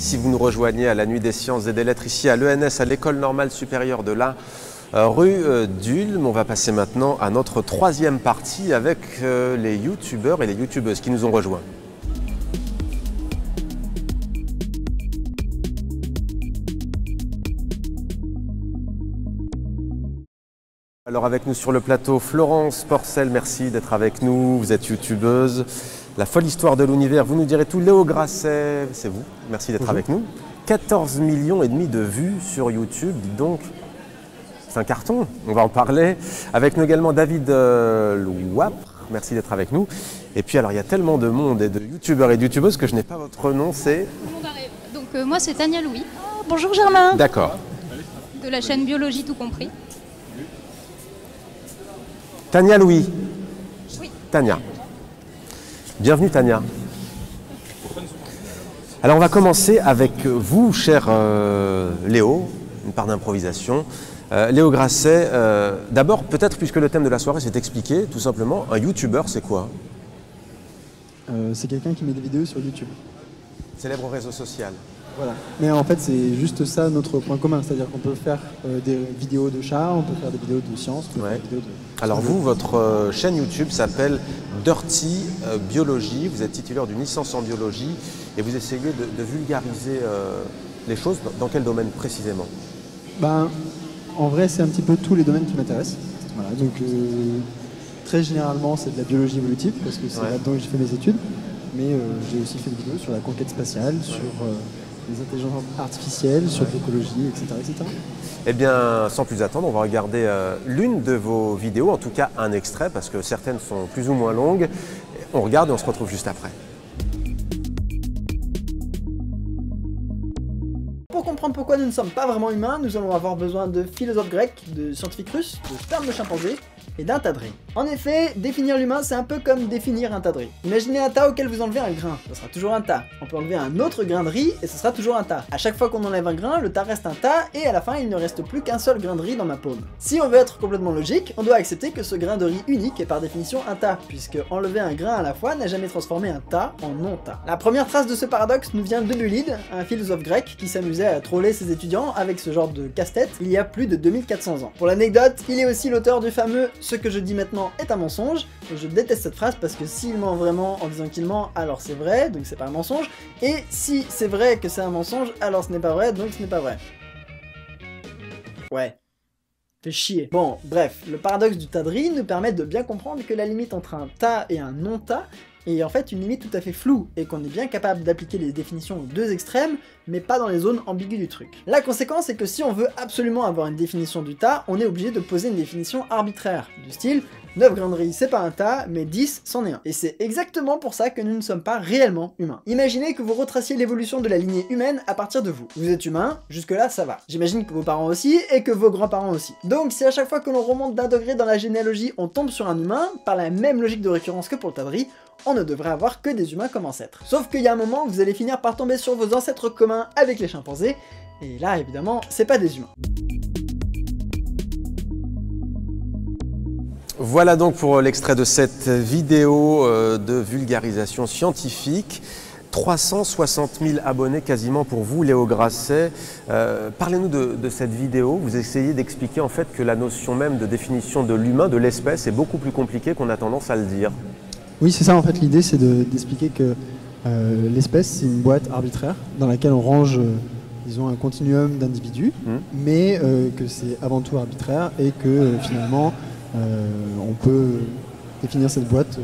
si vous nous rejoignez à la Nuit des Sciences et des Lettres ici à l'ENS, à l'École Normale Supérieure de l'Ain, rue d'Ulm. On va passer maintenant à notre troisième partie avec les youtubeurs et les youtubeuses qui nous ont rejoints. Alors avec nous sur le plateau, Florence Porcel, merci d'être avec nous, vous êtes youtubeuse. La folle histoire de l'univers, vous nous direz tout. Léo Grasset, c'est vous, merci d'être avec nous. 14,5 millions de vues sur YouTube, dites donc, c'est un carton, on va en parler. Avec nous également David Louapre, merci d'être avec nous. Et puis alors il y a tellement de monde et de youtubeurs et de youtubeuses que je n'ai pas votre nom, c'est... Donc moi c'est Tania Louis. Oh, bonjour Germain. D'accord. De la chaîne Biologie tout compris. Tania Louis. Oui. Tania. Bienvenue Tania. Alors on va commencer avec vous, cher Léo, une part d'improvisation. Léo Grasset, d'abord peut-être puisque le thème de la soirée c'est expliqué, tout simplement, un youtubeur c'est quoi? C'est quelqu'un qui met des vidéos sur YouTube. Célèbre réseau social. Voilà. Mais en fait c'est juste ça notre point commun, c'est-à-dire qu'on peut faire des vidéos de chats, on peut faire des vidéos de science, on peut faire des vidéos de... Alors vous, votre chaîne YouTube s'appelle Dirty Biologie, vous êtes titulaire d'une licence en biologie et vous essayez de vulgariser les choses. Dans quel domaine précisément? Ben, en vrai c'est un petit peu tous les domaines qui m'intéressent. Voilà, donc très généralement c'est de la biologie évolutive parce que c'est là-dedans que j'ai fait mes études, mais j'ai aussi fait des vidéos sur la conquête spatiale, sur les intelligences artificielles, sur l'écologie, etc., etc. Eh bien, sans plus attendre, on va regarder l'une de vos vidéos, en tout cas un extrait, parce que certaines sont plus ou moins longues. On regarde et on se retrouve juste après. Pour comprendre pourquoi nous ne sommes pas vraiment humains, nous allons avoir besoin de philosophes grecs, de scientifiques russes, de sperme de chimpanzés et d'un tas de riz. En effet, définir l'humain c'est un peu comme définir un tas de riz. Imaginez un tas auquel vous enlevez un grain, ce sera toujours un tas. On peut enlever un autre grain de riz et ce sera toujours un tas. À chaque fois qu'on enlève un grain, le tas reste un tas et à la fin il ne reste plus qu'un seul grain de riz dans ma paume. Si on veut être complètement logique, on doit accepter que ce grain de riz unique est par définition un tas, puisque enlever un grain à la fois n'a jamais transformé un tas en non-tas. La première trace de ce paradoxe nous vient d'Eubulide, un philosophe grec qui s'amusait à troller ses étudiants avec ce genre de casse-tête il y a plus de 2400 ans. Pour l'anecdote, il est aussi l'auteur du fameux « Ce que je dis maintenant est un mensonge », et je déteste cette phrase parce que s'il ment vraiment en disant qu'il ment, alors c'est vrai, donc c'est pas un mensonge, et si c'est vrai que c'est un mensonge, alors ce n'est pas vrai, donc ce n'est pas vrai. Ouais. Fait chier. Bon, bref, le paradoxe du tas de riz nous permet de bien comprendre que la limite entre un tas et un non-tas est en fait une limite tout à fait floue, et qu'on est bien capable d'appliquer les définitions aux deux extrêmes, mais pas dans les zones ambiguës du truc. La conséquence est que si on veut absolument avoir une définition du tas, on est obligé de poser une définition arbitraire, du style 9 grains de riz c'est pas un tas, mais 10 c'en est un. Et c'est exactement pour ça que nous ne sommes pas réellement humains. Imaginez que vous retraciez l'évolution de la lignée humaine à partir de vous. Vous êtes humain, jusque là ça va. J'imagine que vos parents aussi, et que vos grands-parents aussi. Donc si à chaque fois que l'on remonte d'un degré dans la généalogie, on tombe sur un humain, par la même logique de récurrence que pour le tas de riz, on ne devrait avoir que des humains comme ancêtres. Sauf qu'il y a un moment où vous allez finir par tomber sur vos ancêtres communs avec les chimpanzés, et là évidemment, c'est pas des humains. Voilà donc pour l'extrait de cette vidéo de vulgarisation scientifique. 360 000 abonnés quasiment pour vous, Léo Grasset. Parlez-nous de cette vidéo. Vous essayez d'expliquer en fait que la notion même de définition de l'humain, de l'espèce, est beaucoup plus compliquée qu'on a tendance à le dire. Oui, c'est ça en fait, l'idée c'est d'expliquer que l'espèce c'est une boîte arbitraire dans laquelle on range disons un continuum d'individus, mais que c'est avant tout arbitraire et que finalement on peut définir cette boîte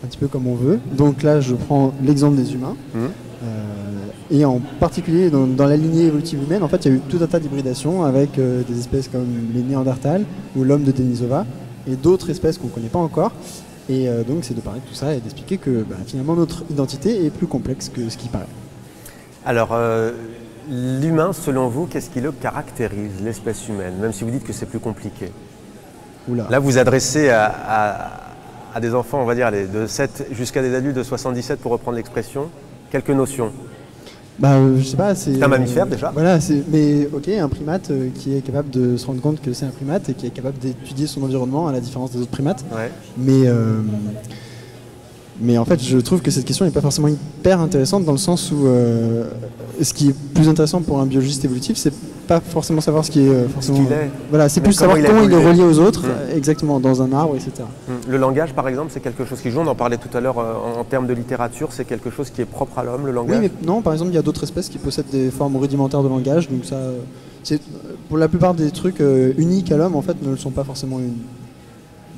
un petit peu comme on veut. Donc là je prends l'exemple des humains et en particulier dans la lignée évolutive humaine en fait il y a eu tout un tas d'hybridations avec des espèces comme les Néandertals ou l'homme de Denisova et d'autres espèces qu'on ne connaît pas encore. Et donc c'est de parler de tout ça et d'expliquer que finalement notre identité est plus complexe que ce qui paraît. Alors l'humain selon vous, qu'est-ce qui le caractérise, l'espèce humaine, même si vous dites que c'est plus compliqué? Oula. Là vous adressez à des enfants, on va dire de 7 jusqu'à des adultes de 77 pour reprendre l'expression, quelques notions. Je sais pas, c'est un mammifère déjà. Voilà, mais ok, un primate qui est capable de se rendre compte que c'est un primate et qui est capable d'étudier son environnement à la différence des autres primates. Ouais. Mais Mais en fait, je trouve que cette question n'est pas forcément hyper intéressante dans le sens où ce qui est plus intéressant pour un biologiste évolutif, c'est pas forcément savoir ce qui est forcément. Ce qu'il est. Voilà, c'est Mais plus savoir comment il est relié aux autres, exactement, dans un arbre, etc. Le langage, par exemple, c'est quelque chose qui joue. On en parlait tout à l'heure en termes de littérature. C'est quelque chose qui est propre à l'homme, le langage. Oui, mais non, par exemple, il y a d'autres espèces qui possèdent des formes rudimentaires de langage, donc ça, pour la plupart des trucs uniques à l'homme, en fait, ne le sont pas forcément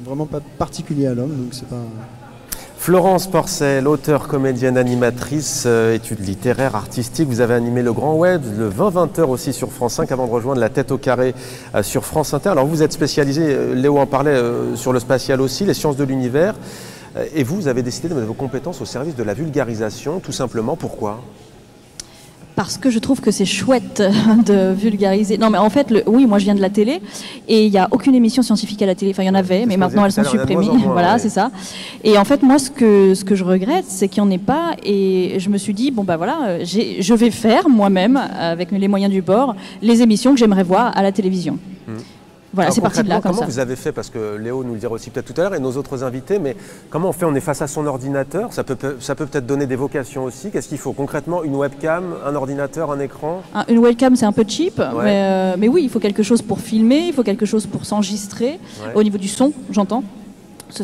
vraiment pas particuliers à l'homme, donc c'est pas. Florence Porcel, auteure, comédienne, animatrice, études littéraires, artistiques. Vous avez animé le Grand Web, le 20-20h aussi sur France 5 avant de rejoindre La Tête au carré sur France Inter. Alors vous êtes spécialisé, Léo en parlait, sur le spatial aussi, les sciences de l'univers. Et vous avez décidé de mettre vos compétences au service de la vulgarisation, tout simplement. Pourquoi ? Parce que je trouve que c'est chouette de vulgariser. Non, mais en fait, oui, moi je viens de la télé et il n'y a aucune émission scientifique à la télé. Enfin, il y en avait, mais maintenant elles sont supprimées. Voilà, c'est ça. Et en fait, moi, ce que je regrette, c'est qu'il n'y en ait pas. Et je me suis dit, bon, bah voilà, je vais faire moi-même, avec les moyens du bord, les émissions que j'aimerais voir à la télévision. Voilà, c'est parti de là, comme ça. Comment vous avez fait, parce que Léo nous le dira aussi peut-être tout à l'heure, et nos autres invités, mais comment on fait? On est face à son ordinateur, ça peut peut-être donner des vocations aussi. Qu'est-ce qu'il faut concrètement? Une webcam, un ordinateur, un écran? Une webcam, c'est un peu cheap, mais oui, il faut quelque chose pour filmer, il faut quelque chose pour s'enregistrer, au niveau du son, j'entends, que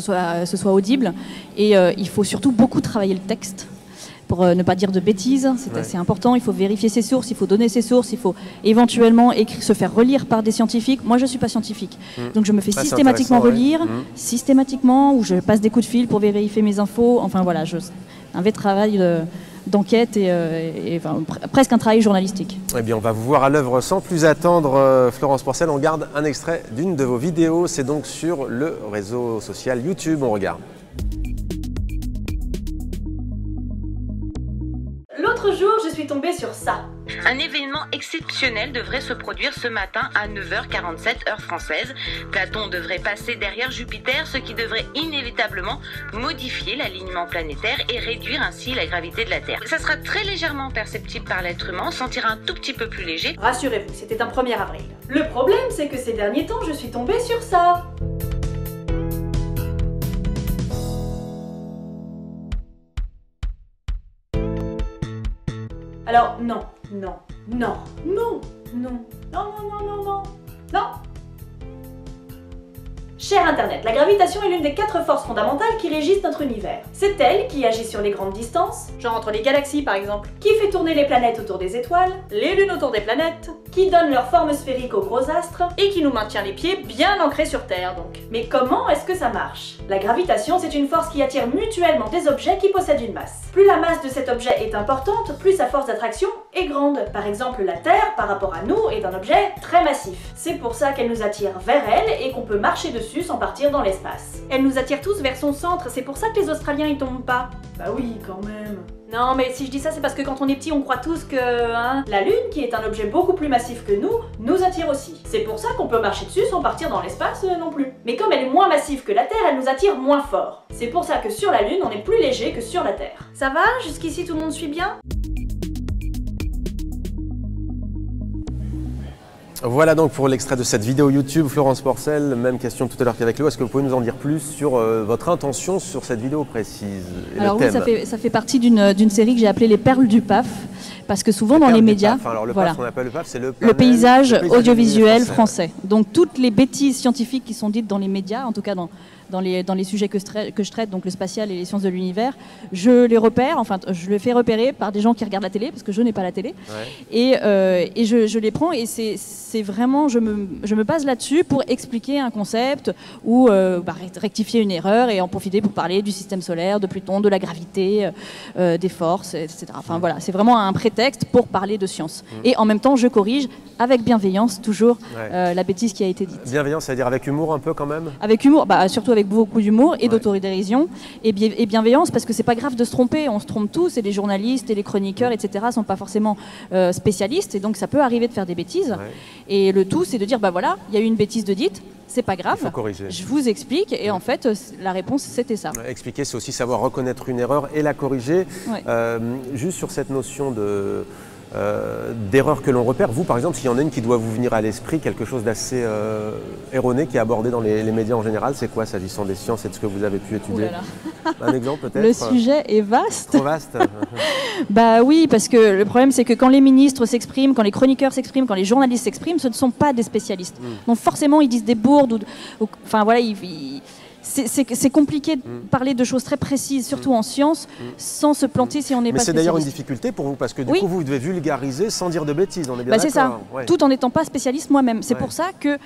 ce soit audible, et il faut surtout beaucoup travailler le texte. Pour ne pas dire de bêtises, c'est assez important. Il faut vérifier ses sources, il faut donner ses sources, il faut éventuellement se faire relire par des scientifiques. Moi, je ne suis pas scientifique, donc je me fais systématiquement relire, systématiquement, ou je passe des coups de fil pour vérifier mes infos. Enfin voilà, un vrai travail d'enquête et presque un travail journalistique. Eh bien, on va vous voir à l'œuvre sans plus attendre. Florence Porcel, on garde un extrait d'une de vos vidéos. C'est donc sur le réseau social YouTube. On regarde. L'autre jour, je suis tombée sur ça. Un événement exceptionnel devrait se produire ce matin à 9h47 heure française. Platon devrait passer derrière Jupiter, ce qui devrait inévitablement modifier l'alignement planétaire et réduire ainsi la gravité de la Terre. Ça sera très légèrement perceptible par l'être humain, on sentira un tout petit peu plus léger. Rassurez-vous, c'était un 1er avril. Le problème, c'est que ces derniers temps, je suis tombée sur ça. Alors, non. Cher Internet, la gravitation est l'une des 4 forces fondamentales qui régissent notre univers. C'est elle qui agit sur les grandes distances, genre entre les galaxies par exemple, qui fait tourner les planètes autour des étoiles, les lunes autour des planètes, qui donne leur forme sphérique aux gros astres, et qui nous maintient les pieds bien ancrés sur Terre donc. Mais comment est-ce que ça marche? La gravitation, c'est une force qui attire mutuellement des objets qui possèdent une masse. Plus la masse de cet objet est importante, plus sa force d'attraction est grande. Par exemple, la Terre, par rapport à nous, est un objet très massif. C'est pour ça qu'elle nous attire vers elle et qu'on peut marcher dessus sans partir dans l'espace. Elle nous attire tous vers son centre, c'est pour ça que les Australiens y tombent pas. Bah oui, quand même. Non, mais si je dis ça, c'est parce que quand on est petit, on croit tous que la Lune, qui est un objet beaucoup plus massif que nous attire aussi. C'est pour ça qu'on peut marcher dessus sans partir dans l'espace non plus. Mais comme elle est moins massive que la Terre, elle nous attire moins fort. C'est pour ça que sur la Lune, on est plus léger que sur la Terre. Ça va? Jusqu'ici, tout le monde suit bien? Voilà donc pour l'extrait de cette vidéo YouTube. Florence Porcel, même question tout à l'heure qu'avec Léo. Est-ce que vous pouvez nous en dire plus sur votre intention sur cette vidéo précise et Alors le oui, thème? ça fait partie d'une série que j'ai appelée Les Perles du PAF, parce que souvent dans les médias, Alors le voilà, PAF, on appelle le PAF, c'est le paysage audiovisuel français. Donc toutes les bêtises scientifiques qui sont dites dans les médias, en tout cas dans les sujets que je traite, donc le spatial et les sciences de l'univers, je les repère, enfin je les fais repérer par des gens qui regardent la télé, parce que je n'ai pas la télé, et je les prends, et c'est vraiment, je me base là-dessus pour expliquer un concept ou rectifier une erreur et en profiter pour parler du système solaire, de Pluton, de la gravité, des forces, etc. Enfin voilà, c'est vraiment un prétexte pour parler de science. Et en même temps, je corrige avec bienveillance toujours la bêtise qui a été dite. Bienveillance, c'est-à-dire avec humour un peu quand même? Avec humour, surtout avec beaucoup d'humour et d'autodérision et bienveillance, parce que c'est pas grave de se tromper, on se trompe tous, et les journalistes et les chroniqueurs, etc. sont pas forcément spécialistes, et donc ça peut arriver de faire des bêtises. Et le tout, c'est de dire, voilà, il y a eu une bêtise de dite, c'est pas grave, il faut corriger. Je vous explique, et en fait, la réponse, c'était ça. Expliquer, c'est aussi savoir reconnaître une erreur et la corriger. Juste sur cette notion d'erreurs que l'on repère. Vous, par exemple, s'il y en a une qui doit vous venir à l'esprit, quelque chose d'assez erroné qui est abordé dans les médias en général, c'est quoi s'agissant des sciences et de ce que vous avez pu étudier? Un exemple peut-être? Le sujet est vaste. Trop vaste. Bah oui, parce que le problème c'est que quand les ministres s'expriment, quand les chroniqueurs s'expriment, quand les journalistes s'expriment, ce ne sont pas des spécialistes. Donc forcément ils disent des bourdes, enfin voilà, c'est compliqué de parler de choses très précises, surtout en sciences, sans se planter si on n'est pas spécialiste. Mais c'est d'ailleurs une difficulté pour vous, parce que du coup vous devez vulgariser sans dire de bêtises, on est bien d'accord? C'est ça, tout en n'étant pas spécialiste moi-même. C'est pour ça que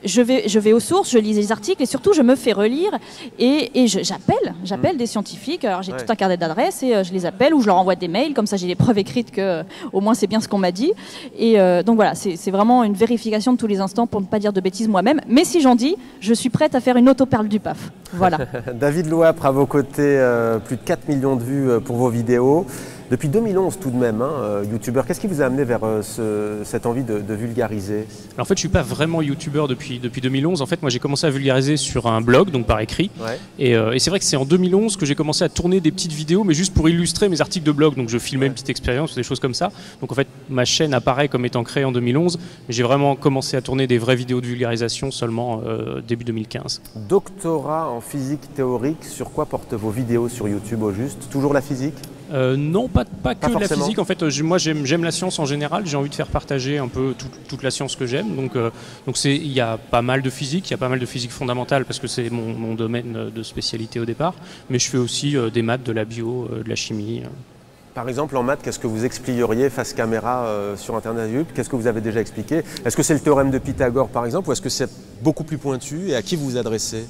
je vais aux sources, je lis les articles et surtout je me fais relire et j'appelle des scientifiques. Alors j'ai tout un carnet d'adresses et je les appelle ou je leur envoie des mails, comme ça j'ai des preuves écrites que au moins c'est bien ce qu'on m'a dit. Et donc voilà, c'est vraiment une vérification de tous les instants pour ne pas dire de bêtises moi-même. Mais si j'en dis, je suis prête à faire une auto-perle du PAF. Voilà. David Louapre à vos côtés, plus de 4 millions de vues pour vos vidéos. Depuis 2011 tout de même, youtubeur, qu'est-ce qui vous a amené vers cette envie de vulgariser? Alors en fait, je ne suis pas vraiment youtubeur depuis 2011. En fait, moi j'ai commencé à vulgariser sur un blog, donc par écrit. Et c'est vrai que c'est en 2011 que j'ai commencé à tourner des petites vidéos, mais juste pour illustrer mes articles de blog. Donc je filmais une petite expérience, des choses comme ça. Donc en fait, ma chaîne apparaît comme étant créée en 2011, mais j'ai vraiment commencé à tourner des vraies vidéos de vulgarisation seulement début 2015. Doctorat en physique théorique, sur quoi portent vos vidéos sur YouTube au juste? Toujours la physique? Non, pas que la physique. En fait, moi j'aime la science en général. J'ai envie de faire partager un peu toute la science que j'aime. Donc il y a pas mal de physique, il y a pas mal de physique fondamentale parce que c'est mon domaine de spécialité au départ. Mais je fais aussi des maths, de la bio, de la chimie. Par exemple, en maths, qu'est-ce que vous expliqueriez face caméra sur Internet YouTube? Qu'est-ce que vous avez déjà expliqué? Est-ce que c'est le théorème de Pythagore, par exemple, ou est-ce que c'est beaucoup plus pointu? Et à qui vous vous adressez?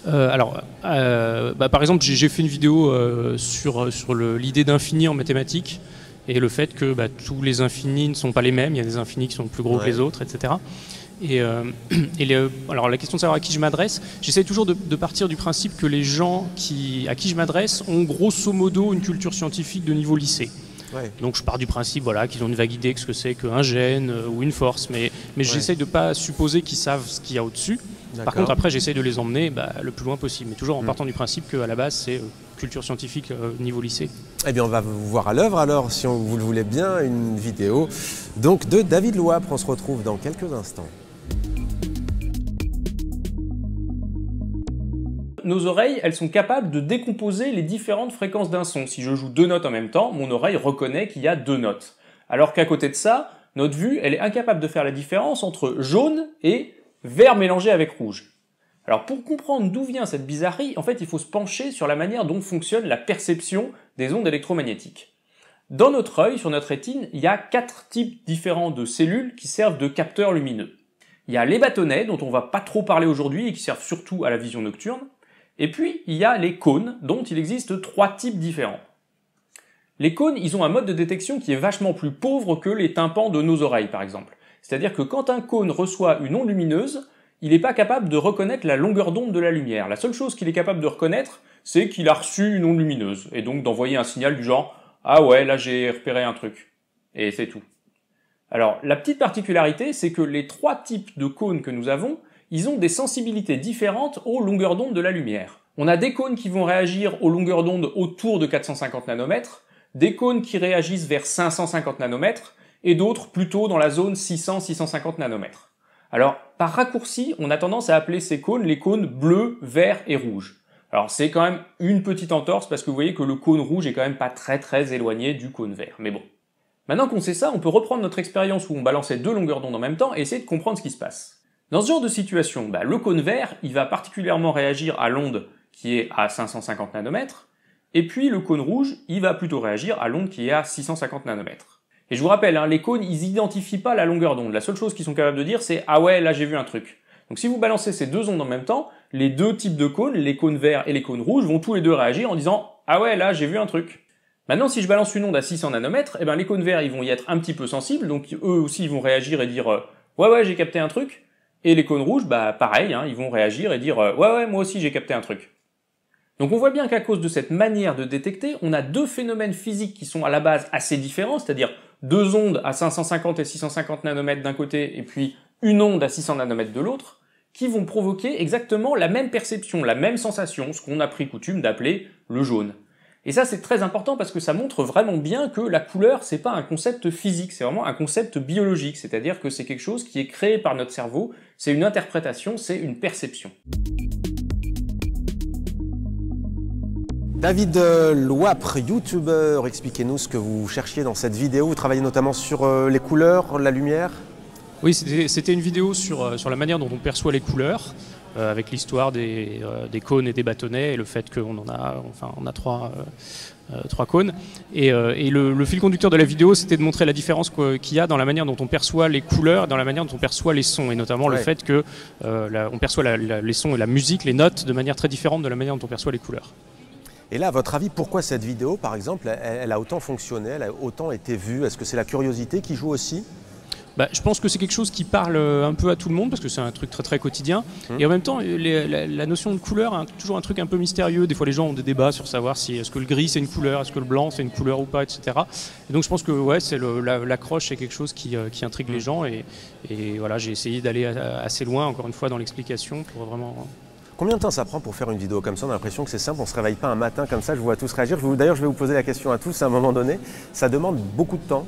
Par exemple, j'ai fait une vidéo sur l'idée d'infini en mathématiques et le fait que tous les infinis ne sont pas les mêmes. Il y a des infinis qui sont plus gros que les autres, etc. Alors la question de savoir à qui je m'adresse, j'essaie toujours de partir du principe que les gens à qui je m'adresse ont grosso modo une culture scientifique de niveau lycée. Donc je pars du principe qu'ils ont une vague idée de ce que c'est qu'un gène ou une force, mais j'essaie de ne pas supposer qu'ils savent ce qu'il y a au-dessus. Par contre après j'essaie de les emmener le plus loin possible, mais toujours en partant du principe qu'à la base c'est culture scientifique niveau lycée. Eh bien on va vous voir à l'œuvre alors, si vous le voulez bien, une vidéo donc de David Louapre. On se retrouve dans quelques instants. Nos oreilles, elles sont capables de décomposer les différentes fréquences d'un son. Si je joue 2 notes en même temps, mon oreille reconnaît qu'il y a 2 notes. Alors qu'à côté de ça, notre vue, elle est incapable de faire la différence entre jaune et vert mélangé avec rouge. Alors pour comprendre d'où vient cette bizarrerie, en fait il faut se pencher sur la manière dont fonctionne la perception des ondes électromagnétiques. Dans notre œil, sur notre rétine, il y a 4 types différents de cellules qui servent de capteurs lumineux. Il y a les bâtonnets, dont on va pas trop parler aujourd'hui et qui servent surtout à la vision nocturne. Et puis, il y a les cônes, dont il existe 3 types différents. Les cônes, ils ont un mode de détection qui est vachement plus pauvre que les tympans de nos oreilles, par exemple. C'est-à-dire que quand un cône reçoit une onde lumineuse, il n'est pas capable de reconnaître la longueur d'onde de la lumière. La seule chose qu'il est capable de reconnaître, c'est qu'il a reçu une onde lumineuse, et donc d'envoyer un signal du genre « Ah ouais, là j'ai repéré un truc ». Et c'est tout. Alors, la petite particularité, c'est que les 3 types de cônes que nous avons, ils ont des sensibilités différentes aux longueurs d'onde de la lumière. On a des cônes qui vont réagir aux longueurs d'onde autour de 450 nanomètres, des cônes qui réagissent vers 550 nanomètres, et d'autres plutôt dans la zone 600-650 nanomètres. Alors, par raccourci, on a tendance à appeler ces cônes les cônes bleus, verts et rouges. Alors c'est quand même une petite entorse parce que vous voyez que le cône rouge est quand même pas très éloigné du cône vert, mais bon. Maintenant qu'on sait ça, on peut reprendre notre expérience où on balançait 2 longueurs d'onde en même temps et essayer de comprendre ce qui se passe. Dans ce genre de situation, le cône vert, il va particulièrement réagir à l'onde qui est à 550 nanomètres, et puis le cône rouge, il va plutôt réagir à l'onde qui est à 650 nanomètres. Et je vous rappelle, les cônes, ils identifient pas la longueur d'onde. La seule chose qu'ils sont capables de dire, c'est « Ah ouais, là j'ai vu un truc ». Donc si vous balancez ces 2 ondes en même temps, les 2 types de cônes, les cônes verts et les cônes rouges, vont tous les 2 réagir en disant « Ah ouais, là j'ai vu un truc ». Maintenant, si je balance une onde à 600 nanomètres, les cônes verts, ils vont y être un petit peu sensibles, donc eux aussi, ils vont réagir et dire « Ouais, j'ai capté un truc ». Et les cônes rouges, pareil, ils vont réagir et dire « Ouais, moi aussi j'ai capté un truc ». Donc on voit bien qu'à cause de cette manière de détecter, on a 2 phénomènes physiques qui sont à la base assez différents, c'est-à-dire 2 ondes à 550 et 650 nanomètres d'un côté et puis une onde à 600 nanomètres de l'autre, qui vont provoquer exactement la même perception, la même sensation, ce qu'on a pris coutume d'appeler le jaune. Et ça, c'est très important parce que ça montre vraiment bien que la couleur, c'est pas un concept physique, c'est vraiment un concept biologique, c'est-à-dire que c'est quelque chose qui est créé par notre cerveau, c'est une interprétation, c'est une perception. David Loapre, youtubeur, expliquez-nous ce que vous cherchiez dans cette vidéo. Vous travaillez notamment sur les couleurs, la lumière. Oui, c'était une vidéo sur la manière dont on perçoit les couleurs, avec l'histoire des cônes et des bâtonnets, et le fait qu'on on a trois cônes. Et le fil conducteur de la vidéo, c'était de montrer la différence qu'il y a dans la manière dont on perçoit les couleurs, dans la manière dont on perçoit les sons, et notamment le fait que on perçoit les sons et la musique, les notes, de manière très différente de la manière dont on perçoit les couleurs. Et là, à votre avis, pourquoi cette vidéo, par exemple, elle a autant fonctionné, elle a autant été vue? Est-ce que c'est la curiosité qui joue aussi? Je pense que c'est quelque chose qui parle un peu à tout le monde, parce que c'est un truc très très quotidien. Et en même temps, la notion de couleur, toujours un truc un peu mystérieux. Des fois, les gens ont des débats sur savoir si est-ce que le gris c'est une couleur, est-ce que le blanc c'est une couleur ou pas, etc. Et donc je pense que c'est l'accroche, c'est quelque chose qui intrigue les gens. Et voilà, j'ai essayé d'aller assez loin, encore une fois, dans l'explication pour vraiment... Combien de temps ça prend pour faire une vidéo comme ça? On a l'impression que c'est simple, on ne se réveille pas un matin comme ça, je vous vois tous réagir. D'ailleurs, je vais vous poser la question à tous à un moment donné. Ça demande beaucoup de temps?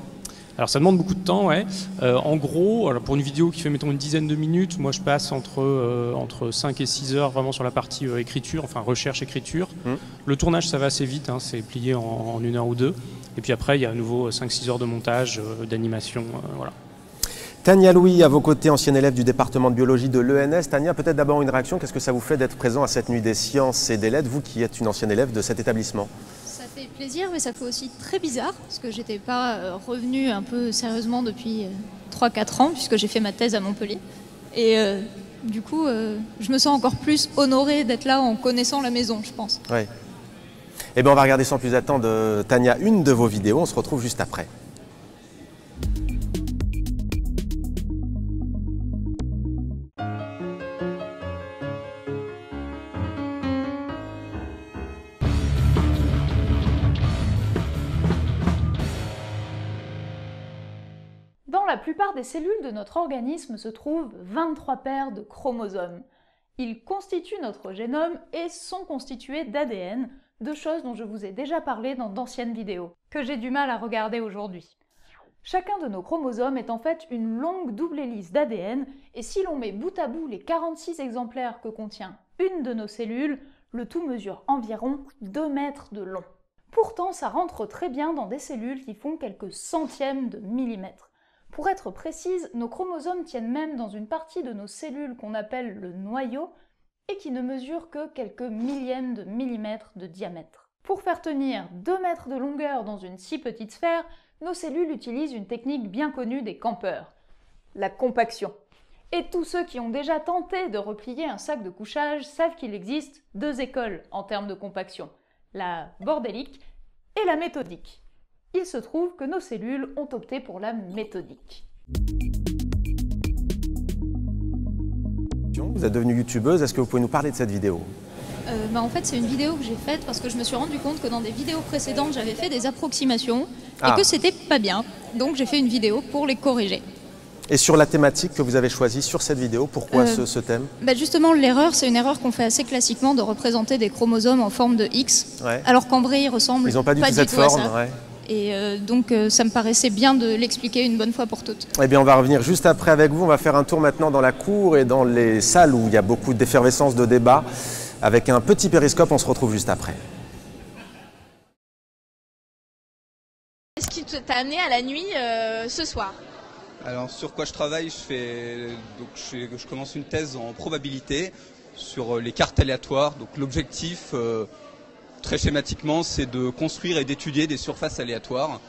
Alors ça demande beaucoup de temps, ouais. En gros, alors pour une vidéo qui fait mettons une dizaine de minutes, moi je passe entre 5 et 6 heures vraiment sur la partie écriture, enfin recherche-écriture. Le tournage ça va assez vite, hein, c'est plié en 1 heure ou 2. Et puis après il y a à nouveau 5-6 heures de montage, d'animation, voilà. Tania Louis, à vos côtés, ancienne élève du département de biologie de l'ENS. Tania, peut-être d'abord une réaction, qu'est-ce que ça vous fait d'être présent à cette nuit des sciences et des lettres, vous qui êtes une ancienne élève de cet établissement? Ça fait plaisir, mais ça fait aussi très bizarre, parce que j'étais pas revenue un peu sérieusement depuis 3-4 ans, puisque j'ai fait ma thèse à Montpellier. Et du coup, je me sens encore plus honorée d'être là en connaissant la maison, je pense. Oui. Eh bien, on va regarder sans plus attendre, Tania, une de vos vidéos. On se retrouve juste après. Dans la plupart des cellules de notre organisme se trouvent 23 paires de chromosomes. Ils constituent notre génome et sont constitués d'ADN, deux choses dont je vous ai déjà parlé dans d'anciennes vidéos, que j'ai du mal à regarder aujourd'hui. Chacun de nos chromosomes est en fait une longue double hélice d'ADN, et si l'on met bout à bout les 46 exemplaires que contient une de nos cellules, le tout mesure environ 2 mètres de long. Pourtant, ça rentre très bien dans des cellules qui font quelques centièmes de millimètres. Pour être précise, nos chromosomes tiennent même dans une partie de nos cellules qu'on appelle le noyau et qui ne mesure que quelques millièmes de millimètres de diamètre. Pour faire tenir 2 mètres de longueur dans une si petite sphère, nos cellules utilisent une technique bien connue des campeurs, la compaction. Et tous ceux qui ont déjà tenté de replier un sac de couchage savent qu'il existe 2 écoles en termes de compaction, la bordélique et la méthodique. Il se trouve que nos cellules ont opté pour la méthodique. Vous êtes devenue youtubeuse, est-ce que vous pouvez nous parler de cette vidéo? En fait, c'est une vidéo que j'ai faite parce que je me suis rendu compte que dans des vidéos précédentes, j'avais fait des approximations et que c'était pas bien. Donc j'ai fait une vidéo pour les corriger. Et sur la thématique que vous avez choisie sur cette vidéo, pourquoi ce thème? Justement, l'erreur, c'est une erreur qu'on fait assez classiquement de représenter des chromosomes en forme de X, alors qu'en vrai, ils ressemblent pas du tout à forme, ça. Ouais. Et donc ça me paraissait bien de l'expliquer une bonne fois pour toutes. Eh bien, on va revenir juste après avec vous. On va faire un tour maintenant dans la cour et dans les salles où il y a beaucoup d'effervescence, de débat. Avec un petit périscope, on se retrouve juste après. Qu'est-ce qui t'a amené à la nuit ce soir? Alors, sur quoi je travaille, je commence une thèse en probabilité sur les cartes aléatoires. Donc l'objectif, très schématiquement, c'est de construire et d'étudier des surfaces aléatoires.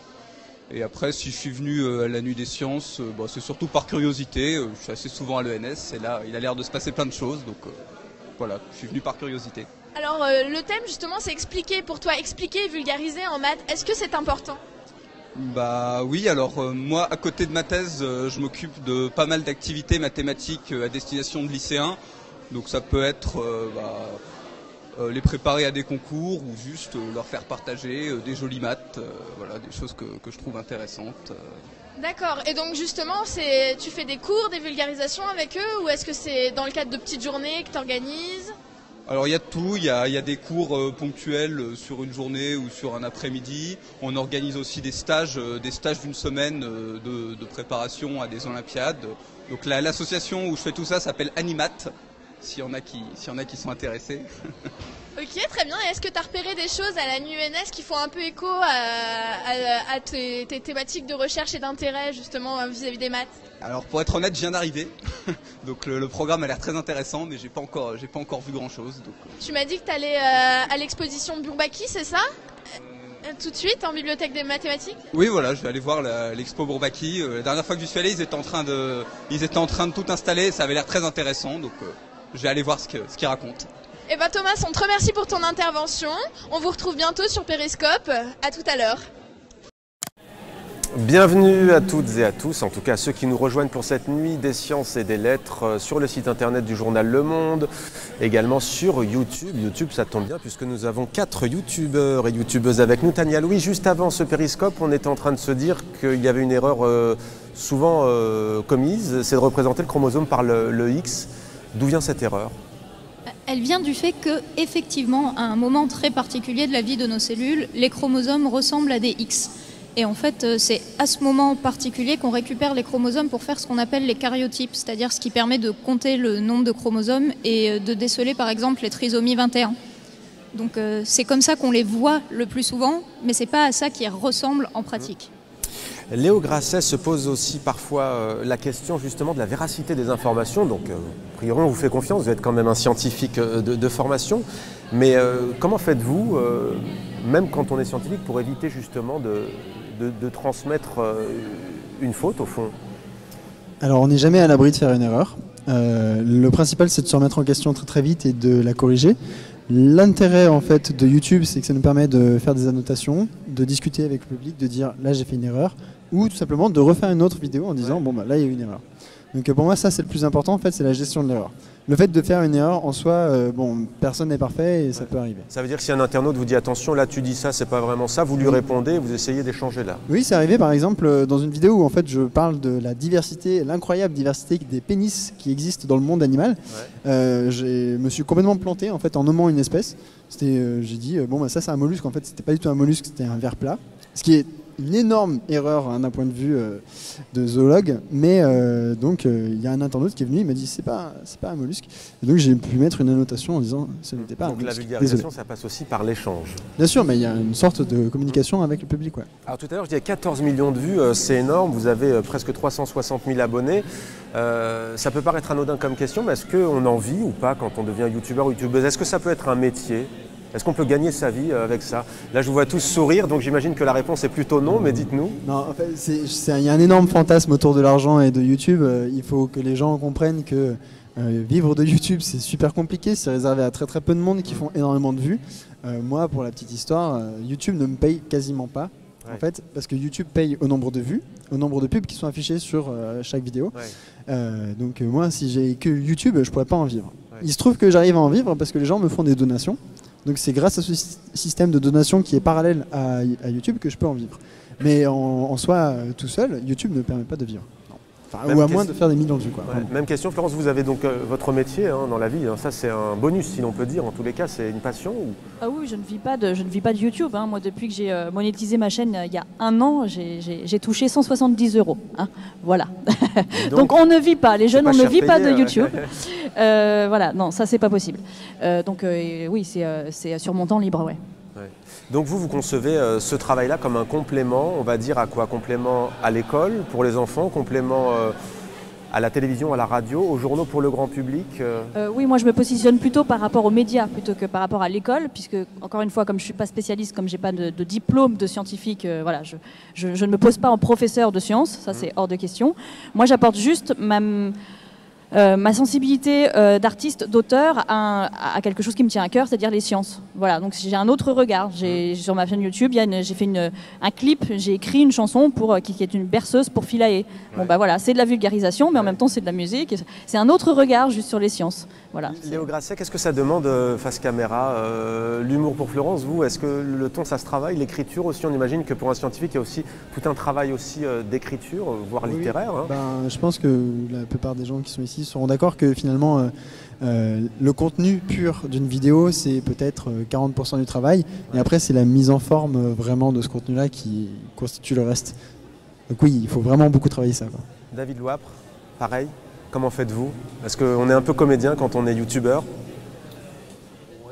Et après, si je suis venu à la nuit des sciences, c'est surtout par curiosité. Je suis assez souvent à l'ENS et là, il a l'air de se passer plein de choses. Donc voilà, je suis venu par curiosité. Alors, le thème, justement, c'est expliquer pour toi, expliquer et vulgariser en maths. Est-ce que c'est important? Oui, alors moi, à côté de ma thèse, je m'occupe de pas mal d'activités mathématiques à destination de lycéens. Donc ça peut être les préparer à des concours ou juste leur faire partager des jolies maths, voilà, des choses que je trouve intéressantes. D'accord, et donc justement, tu fais des cours, des vulgarisations avec eux, ou est-ce que c'est dans le cadre de petites journées que tu organises? Alors il y a de tout, il y a des cours ponctuels sur une journée ou sur un après-midi. On organise aussi des stages d'une semaine de préparation à des Olympiades. Donc l'association où je fais tout ça s'appelle Animat, s'il y en a qui sont intéressés. Ok, très bien. Est-ce que tu as repéré des choses à la NUNS qui font un peu écho à tes thématiques de recherche et d'intérêt justement vis-à-vis des maths? Alors pour être honnête, je viens d'arriver, donc le programme a l'air très intéressant, mais j'ai pas encore vu grand-chose. Tu m'as dit que tu allais à l'exposition Bourbaki, c'est ça? Tout de suite en bibliothèque des mathématiques? Oui, voilà, je vais aller voir l'expo Bourbaki. La dernière fois que je suis allé, ils étaient en train de tout installer, ça avait l'air très intéressant, donc je vais aller voir ce qu'ils racontent. Eh ben Thomas, on te remercie pour ton intervention. On vous retrouve bientôt sur Périscope. À tout à l'heure. Bienvenue à toutes et à tous, en tout cas à ceux qui nous rejoignent pour cette nuit des sciences et des lettres sur le site internet du journal Le Monde, également sur YouTube. YouTube, ça tombe bien puisque nous avons 4 youtubeurs et youtubeuses avec nous. Tania Louis, juste avant ce périscope, on était en train de se dire qu'il y avait une erreur souvent commise, c'est de représenter le chromosome par le X. D'où vient cette erreur ? Elle vient du fait que, effectivement, à un moment très particulier de la vie de nos cellules, les chromosomes ressemblent à des X. Et en fait, c'est à ce moment particulier qu'on récupère les chromosomes pour faire ce qu'on appelle les karyotypes, c'est-à-dire ce qui permet de compter le nombre de chromosomes et de déceler par exemple les trisomies 21. Donc c'est comme ça qu'on les voit le plus souvent, mais c'est pas à ça qu'ils ressemblent en pratique. Léo Grasset se pose aussi parfois la question justement de la véracité des informations. Donc, a priori, on vous fait confiance, vous êtes quand même un scientifique de formation. Mais comment faites-vous, même quand on est scientifique, pour éviter justement de transmettre une faute au fond? Alors, on n'est jamais à l'abri de faire une erreur. Le principal, c'est de se remettre en question très très vite et de la corriger. L'intérêt en fait de YouTube, c'est que ça nous permet de faire des annotations, de discuter avec le public, de dire là j'ai fait une erreur, ou tout simplement de refaire une autre vidéo en disant bon bah là il y a eu une erreur. Donc pour moi ça c'est le plus important en fait, c'est la gestion de l'erreur. Le fait de faire une erreur en soi, bon, personne n'est parfait et ça peut arriver. Ça veut dire que si un internaute vous dit attention, là tu dis ça, c'est pas vraiment ça, vous lui répondez, vous essayez d'échanger là. Oui, c'est arrivé par exemple dans une vidéo où en fait je parle de la diversité, l'incroyable diversité des pénis qui existent dans le monde animal. Ouais. Je me suis complètement planté en fait en nommant une espèce. J'ai dit bon bah ça c'est un mollusque, en fait c'était pas du tout un mollusque, c'était un ver plat. Ce qui est une énorme erreur hein, d'un point de vue de zoologue, mais donc il y a un internaute qui est venu, il m'a dit c'est pas un mollusque, et donc j'ai pu mettre une annotation en disant ce n'était pas un mollusque. Donc la vulgarisation, ça passe aussi par l'échange. Bien sûr, mais il y a une sorte de communication avec le public. Ouais. Alors tout à l'heure je disais 14 millions de vues, c'est énorme, vous avez presque 360 000 abonnés. Ça peut paraître anodin comme question, mais est-ce qu'on en vit ou pas quand on devient youtubeur ou youtubeuse? Est-ce que ça peut être un métier? Est-ce qu'on peut gagner sa vie avec ça? Là, je vous vois tous sourire, donc j'imagine que la réponse est plutôt non, mais dites-nous. Non, en fait, il y a un énorme fantasme autour de l'argent et de YouTube. Il faut que les gens comprennent que vivre de YouTube, c'est super compliqué. C'est réservé à très très peu de monde qui font énormément de vues. Moi, pour la petite histoire, YouTube ne me paye quasiment pas. Ouais. En fait, parce que YouTube paye au nombre de vues, au nombre de pubs qui sont affichés sur chaque vidéo. Ouais. Donc moi, si j'ai que YouTube, je pourrais pas en vivre. Ouais. Il se trouve que j'arrive à en vivre parce que les gens me font des donations. Donc c'est grâce à ce système de donation qui est parallèle à YouTube que je peux en vivre. Mais en soi, tout seul, YouTube ne permet pas de vivre. Enfin, ou à moins de faire des millions de vues. Quoi. Ouais. Même question, Florence, vous avez donc votre métier hein, dans la vie, hein, ça c'est un bonus si l'on peut dire, en tous les cas c'est une passion ou... Ah oui, je ne vis pas de YouTube. Hein. Moi depuis que j'ai monétisé ma chaîne il y a un an, j'ai touché 170 €. Hein. Voilà. Donc on ne vit pas, les jeunes on ne vit pas de YouTube. Voilà, non, ça c'est pas possible. Donc oui, c'est sur mon temps libre, ouais. Donc vous concevez ce travail-là comme un complément, on va dire à quoi? Complément à l'école pour les enfants, complément à la télévision, à la radio, aux journaux pour le grand public Oui, moi je me positionne plutôt par rapport aux médias plutôt que par rapport à l'école, puisque encore une fois, comme je ne suis pas spécialiste, comme je n'ai pas de diplôme de scientifique, voilà, je ne me pose pas en professeur de sciences, ça c'est hors de question. Moi j'apporte juste ma sensibilité d'artiste, d'auteur à quelque chose qui me tient à cœur, c'est-à-dire les sciences. Voilà, donc j'ai un autre regard. Sur ma chaîne YouTube, j'ai fait un clip, j'ai écrit une chanson qui est une berceuse pour Philae. Bon bah voilà, c'est de la vulgarisation, mais en même temps c'est de la musique. C'est un autre regard juste sur les sciences. Voilà. Léo Grasset, qu'est-ce que ça demande face caméra? L'humour pour Florence, vous, est-ce que le ton ça se travaille? L'écriture aussi, on imagine que pour un scientifique, il y a aussi tout un travail aussi d'écriture, voire littéraire. Hein. Je pense que la plupart des gens qui sont ici aussi seront d'accord que finalement le contenu pur d'une vidéo, c'est peut-être 40% du travail, et après c'est la mise en forme vraiment de ce contenu-là qui constitue le reste. Donc oui, il faut vraiment beaucoup travailler ça, quoi. David Louapre, pareil, comment faites-vous? Est-ce qu'on est un peu comédien quand on est youtubeur?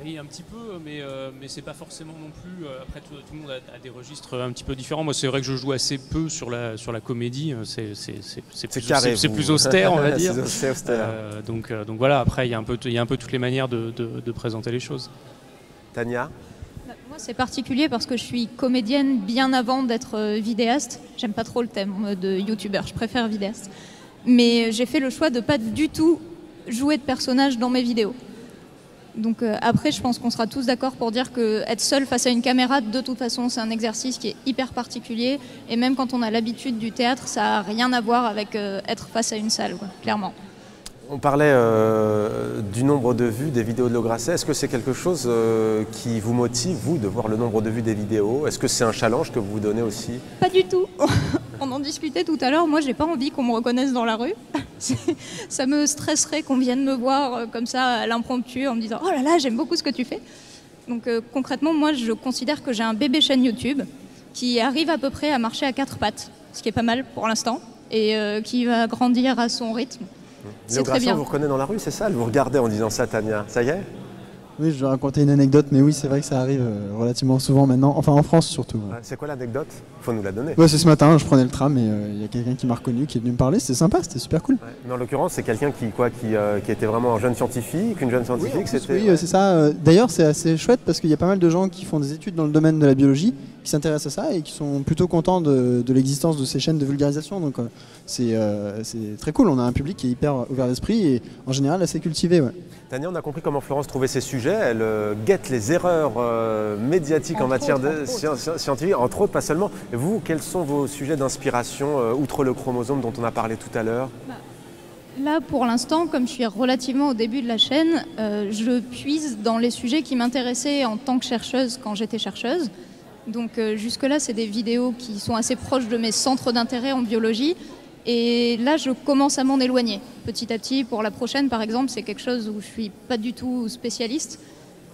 Oui, un petit peu, mais c'est pas forcément non plus. Après, tout le monde a des registres un petit peu différents. Moi, c'est vrai que je joue assez peu sur la comédie. C'est plus austère, on va dire. C'est austère. Donc voilà, après, il y a un peu toutes les manières de présenter les choses. Tania? Moi, c'est particulier parce que je suis comédienne bien avant d'être vidéaste. J'aime pas trop le thème de youtubeur, je préfère vidéaste. Mais j'ai fait le choix de pas du tout jouer de personnage dans mes vidéos. Donc après, je pense qu'on sera tous d'accord pour dire qu'être seul face à une caméra, de toute façon, c'est un exercice qui est hyper particulier. Et même quand on a l'habitude du théâtre, ça n'a rien à voir avec être face à une salle, quoi, clairement. On parlait du nombre de vues des vidéos de Léo Grasset. Est-ce que c'est quelque chose qui vous motive, vous, de voir le nombre de vues des vidéos? Est-ce que c'est un challenge que vous vous donnez aussi? Pas du tout. On en discutait tout à l'heure. Moi, j'ai pas envie qu'on me reconnaisse dans la rue. Ça me stresserait qu'on vienne me voir comme ça à l'impromptu en me disant « Oh là là, j'aime beaucoup ce que tu fais ». Donc concrètement, moi, je considère que j'ai un bébé chaîne YouTube qui arrive à peu près à marcher à 4 pattes, ce qui est pas mal pour l'instant, et qui va grandir à son rythme. Léo Grasset, on vous reconnaît dans la rue, c'est ça? Vous regardez en disant ça, Tania. Ça y est? Oui, je vais raconter une anecdote, mais oui, c'est vrai que ça arrive relativement souvent maintenant, enfin en France surtout. Ouais. C'est quoi l'anecdote? Il faut nous la donner. Ouais, c'est ce matin, je prenais le tram et il y a quelqu'un qui m'a reconnu, qui est venu me parler, c'était sympa, c'était super cool. Ouais. Mais en l'occurrence, c'est quelqu'un qui était vraiment un jeune scientifique, une jeune scientifique. Oui, c'est ça. D'ailleurs, c'est assez chouette parce qu'il y a pas mal de gens qui font des études dans le domaine de la biologie, qui s'intéressent à ça et qui sont plutôt contents de l'existence de ces chaînes de vulgarisation. Donc c'est très cool, on a un public qui est hyper ouvert d'esprit et en général assez cultivé. Ouais. Tania, on a compris comment Florence trouvait ses sujets. Elle guette les erreurs médiatiques en matière scientifique, entre autres, pas seulement. Et vous, quels sont vos sujets d'inspiration, outre le chromosome dont on a parlé tout à l'heure? Là, pour l'instant, comme je suis relativement au début de la chaîne, je puise dans les sujets qui m'intéressaient en tant que chercheuse quand j'étais chercheuse. Donc jusque-là, c'est des vidéos qui sont assez proches de mes centres d'intérêt en biologie. Et là, je commence à m'en éloigner petit à petit. Pour la prochaine, par exemple, c'est quelque chose où je ne suis pas du tout spécialiste.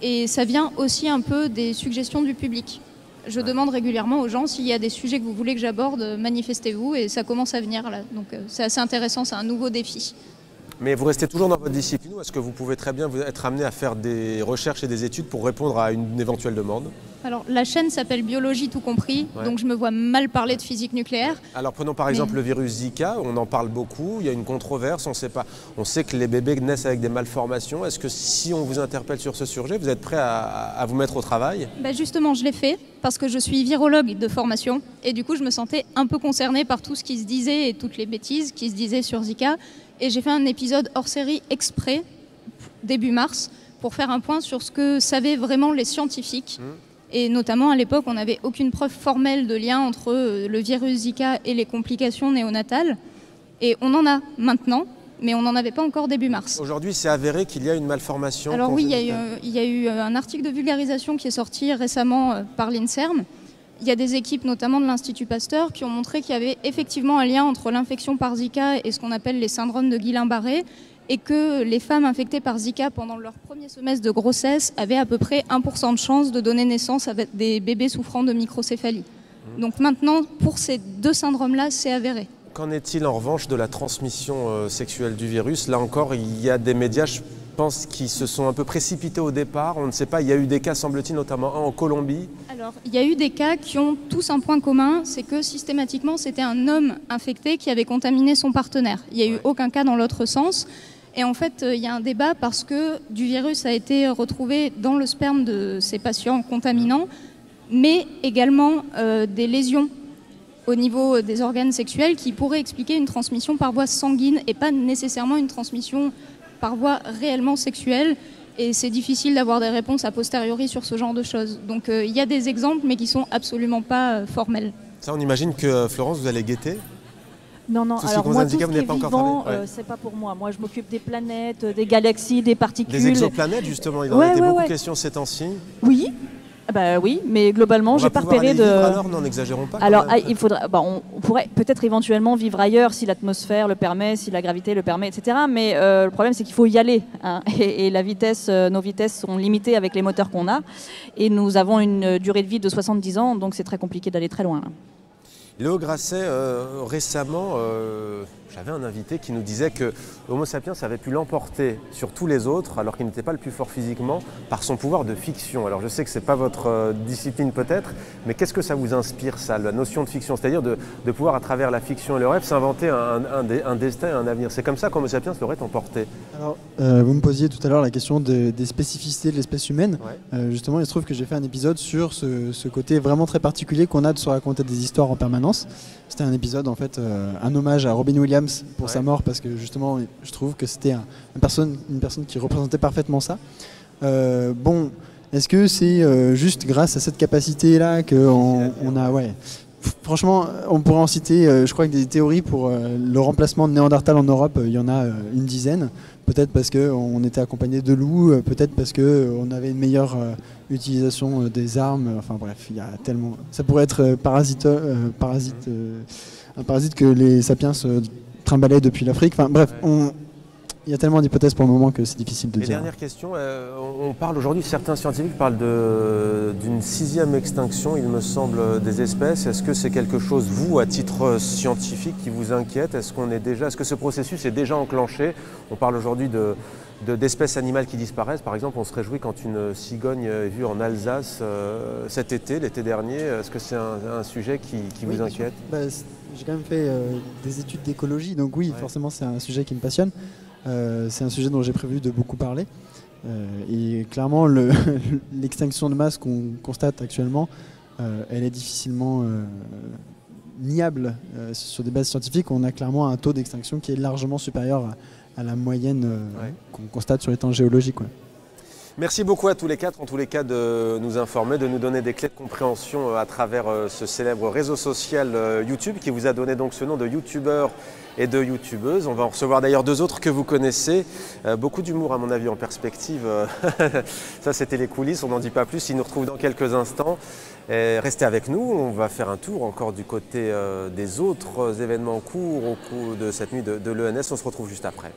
Et ça vient aussi un peu des suggestions du public. Je demande régulièrement aux gens s'il y a des sujets que vous voulez que j'aborde, manifestez-vous. Et ça commence à venir là. Donc c'est assez intéressant, c'est un nouveau défi. Mais vous restez toujours dans votre discipline ou est-ce que vous pouvez très bien être amené à faire des recherches et des études pour répondre à une éventuelle demande? Alors la chaîne s'appelle Biologie tout compris, donc je me vois mal parler de physique nucléaire. Alors prenons par exemple le virus Zika, on en parle beaucoup, il y a une controverse, on sait que les bébés naissent avec des malformations. Est-ce que si on vous interpelle sur ce sujet, vous êtes prêt à vous mettre au travail? Justement, je l'ai fait parce que je suis virologue de formation et du coup je me sentais un peu concernée par tout ce qui se disait et toutes les bêtises qui se disaient sur Zika. Et j'ai fait un épisode hors série exprès, début mars, pour faire un point sur ce que savaient vraiment les scientifiques. Et notamment, à l'époque, on n'avait aucune preuve formelle de lien entre le virus Zika et les complications néonatales. Et on en a maintenant, mais on n'en avait pas encore début mars. Aujourd'hui, c'est avéré qu'il y a une malformation? Alors oui, il y a eu un article de vulgarisation qui est sorti récemment par l'INSERM. Il y a des équipes, notamment de l'Institut Pasteur, qui ont montré qu'il y avait effectivement un lien entre l'infection par Zika et ce qu'on appelle les syndromes de Guillain-Barré, et que les femmes infectées par Zika pendant leur premier semestre de grossesse avaient à peu près 1% de chance de donner naissance à des bébés souffrant de microcéphalie. Donc maintenant, pour ces deux syndromes-là, c'est avéré. Qu'en est-il en revanche de la transmission sexuelle du virus? Là encore, il y a des médias, je pense, qui se sont un peu précipités au départ. On ne sait pas, il y a eu des cas, semble-t-il, notamment un en Colombie. Alors, il y a eu des cas qui ont tous un point commun, c'est que systématiquement, c'était un homme infecté qui avait contaminé son partenaire. Il n'y a eu aucun cas dans l'autre sens. Et en fait, il y a un débat parce que du virus a été retrouvé dans le sperme de ces patients contaminants, mais également des lésions au niveau des organes sexuels qui pourraient expliquer une transmission par voie sanguine et pas nécessairement une transmission par voie réellement sexuelle. Et c'est difficile d'avoir des réponses a posteriori sur ce genre de choses. Donc il y a des exemples, mais qui sont absolument pas formels. Ça, on imagine que, Florence, vous allez guetter? Non, alors moi, tout ce qui est vivant, c'est pas pour moi. Moi, je m'occupe des planètes, des galaxies, des particules. Des exoplanètes, justement, il en a été beaucoup question ces temps-ci. Oui, Bah oui, mais globalement, j'ai pas repéré de. Alors, non, n'exagérons pas. Alors, il faudra. Bah, on pourrait peut-être éventuellement vivre ailleurs si l'atmosphère le permet, si la gravité le permet, etc. Mais le problème, c'est qu'il faut y aller. Hein, et la vitesse, nos vitesses sont limitées avec les moteurs qu'on a. Et nous avons une durée de vie de 70 ans, donc c'est très compliqué d'aller très loin. Là. Léo Grasset, récemment, j'avais un invité qui nous disait que Homo sapiens avait pu l'emporter sur tous les autres, alors qu'il n'était pas le plus fort physiquement, par son pouvoir de fiction. Alors je sais que ce n'est pas votre discipline peut-être, mais qu'est-ce que ça vous inspire, ça, la notion de fiction? C'est-à-dire de pouvoir, à travers la fiction et le rêve, s'inventer un destin et un avenir. C'est comme ça qu'Homo sapiens l'aurait emporté. Alors, vous me posiez tout à l'heure la question des spécificités de l'espèce humaine. Ouais. Justement, il se trouve que j'ai fait un épisode sur ce côté vraiment très particulier qu'on a de se raconter des histoires en permanence. C'était un épisode, en fait, un hommage à Robin Williams pour sa mort, parce que justement, je trouve que c'était une personne qui représentait parfaitement ça. Bon, est-ce que c'est juste grâce à cette capacité-là qu'on a... Ouais. Franchement, on pourrait en citer, je crois que des théories pour le remplacement de Néandertal en Europe, il y en a une dizaine. Peut-être parce qu'on était accompagné de loups, peut-être parce qu'on avait une meilleure utilisation des armes. Enfin bref, il y a tellement... Ça pourrait être un parasite que les sapiens trimballaient depuis l'Afrique. Enfin bref, il y a tellement d'hypothèses pour le moment que c'est difficile de dire. Dernière question, on parle aujourd'hui, certains scientifiques parlent d'une 6e extinction, il me semble, des espèces. Est-ce que c'est quelque chose, vous, à titre scientifique, qui vous inquiète? Est-ce que ce processus est déjà enclenché? On parle aujourd'hui d'espèces animales qui disparaissent. Par exemple, on se réjouit quand une cigogne est vue en Alsace cet été, l'été dernier. Est-ce que c'est un sujet qui vous inquiète? J'ai quand même fait des études d'écologie, donc oui, forcément c'est un sujet qui me passionne. C'est un sujet dont j'ai prévu de beaucoup parler. Et clairement, l'extinction de masse qu'on constate actuellement, elle est difficilement niable sur des bases scientifiques. On a clairement un taux d'extinction qui est largement supérieur à la moyenne qu'on constate sur les temps géologiques. Ouais. Merci beaucoup à tous les quatre, en tous les cas, de nous informer, de nous donner des clés de compréhension à travers ce célèbre réseau social YouTube qui vous a donné donc ce nom de youtubeur et de youtubeuse. On va en recevoir d'ailleurs 2 autres que vous connaissez. Beaucoup d'humour à mon avis en perspective. Ça c'était les coulisses, on n'en dit pas plus. Ils nous retrouvent dans quelques instants. Et restez avec nous, on va faire un tour encore du côté des autres événements en cours au cours de cette nuit de l'ENS. On se retrouve juste après.